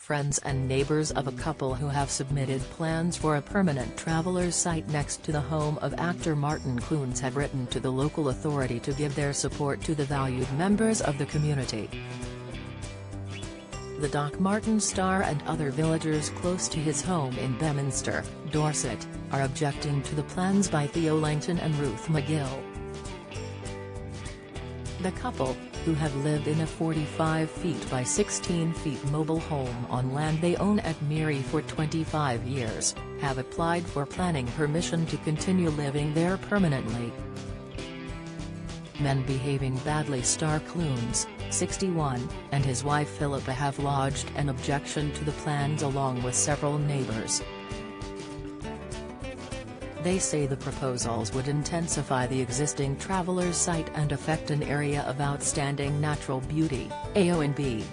friends and neighbors of a couple who have submitted plans for a permanent traveler's site next to the home of actor Martin Clunes have written to the local authority to give their support to the valued members of the community. The Doc Martin star and other villagers close to his home in Beaminster, Dorset, are objecting to the plans by Theo Langton and Ruth McGill. The couple, who have lived in a 45 feet by 16 feet mobile home on land they own at Miri for 25 years, have applied for planning permission to continue living there permanently. Men behaving badly star Clunes, 61, and his wife Philippa have lodged an objection to the plans along with several neighbors. They say the proposals would intensify the existing traveler's site and affect an area of outstanding natural beauty, AONB.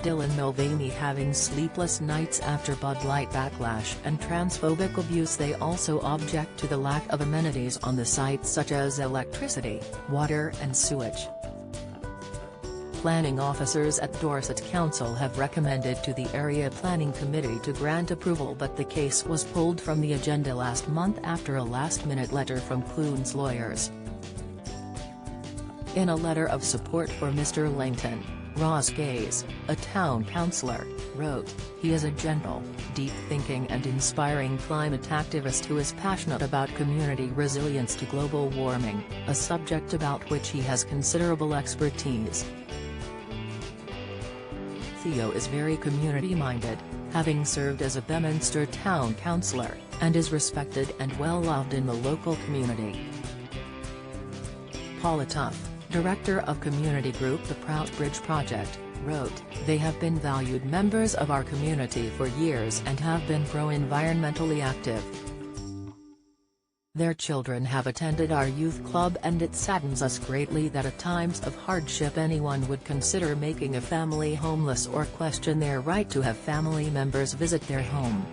Dylan Mulvaney having sleepless nights after Bud Light backlash and transphobic abuse. They also object to the lack of amenities on the site such as electricity, water and sewage. Planning officers at Dorset Council have recommended to the Area Planning Committee to grant approval, but the case was pulled from the agenda last month after a last-minute letter from Clunes' lawyers. In a letter of support for Mr. Langton, Ross Gaze, a town councillor, wrote, "He is a gentle, deep-thinking and inspiring climate activist who is passionate about community resilience to global warming, a subject about which he has considerable expertise. Theo is very community-minded, having served as a Beaminster town councillor, and is respected and well-loved in the local community." Paula Tuff, director of community group The Prout Bridge Project, wrote, "They have been valued members of our community for years and have been pro-environmentally active. Their children have attended our youth club, and it saddens us greatly that at times of hardship anyone would consider making a family homeless or question their right to have family members visit their home."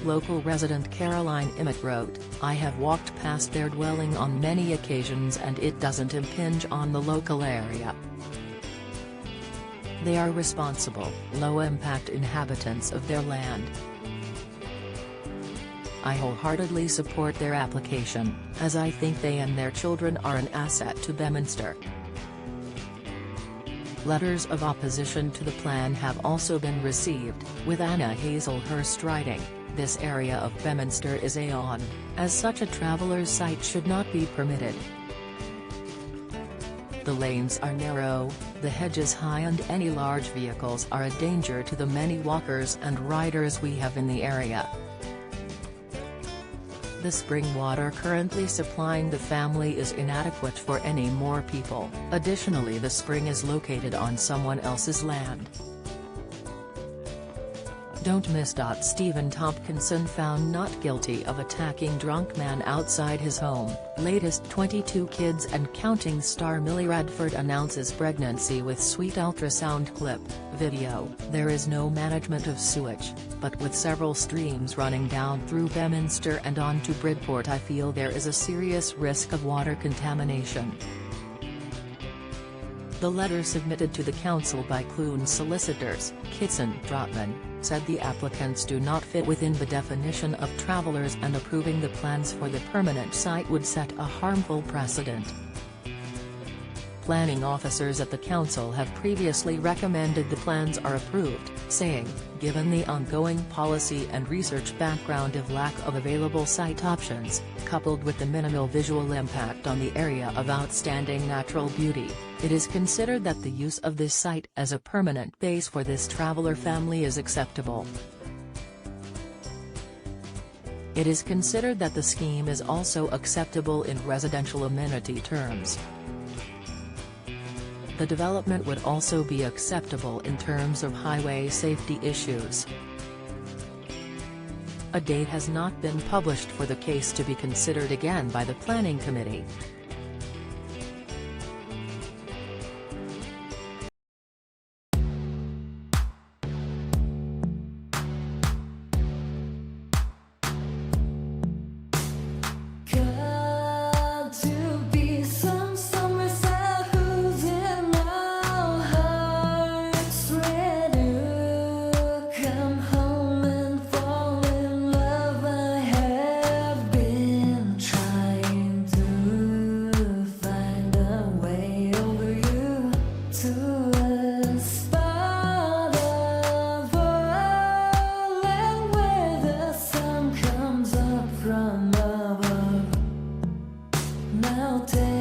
Local resident Caroline Emmett wrote, "I have walked past their dwelling on many occasions and it doesn't impinge on the local area. They are responsible, low-impact inhabitants of their land. I wholeheartedly support their application, as I think they and their children are an asset to Beaminster." Letters of opposition to the plan have also been received, with Anna Hazelhurst writing, "This area of Beaminster is AON, as such a traveller's site should not be permitted. The lanes are narrow, the hedges high, and any large vehicles are a danger to the many walkers and riders we have in the area. The spring water currently supplying the family is inadequate for any more people. Additionally, the spring is located on someone else's land." Don't miss. Stephen Tompkinson found not guilty of attacking drunk man outside his home. Latest 22 kids and counting star Millie Radford announces pregnancy with sweet ultrasound clip, video. There is no management of sewage, but with several streams running down through Beaminster and onto Bridport, I feel there is a serious risk of water contamination. The letter submitted to the council by Clunes solicitors, Kitson Trotman, said the applicants do not fit within the definition of travellers, and approving the plans for the permanent site would set a harmful precedent. Planning officers at the council have previously recommended the plans are approved, saying, "Given the ongoing policy and research background of lack of available site options, coupled with the minimal visual impact on the area of outstanding natural beauty, it is considered that the use of this site as a permanent base for this traveller family is acceptable. It is considered that the scheme is also acceptable in residential amenity terms. The development would also be acceptable in terms of highway safety issues." A date has not been published for the case to be considered again by the Planning Committee. mountain.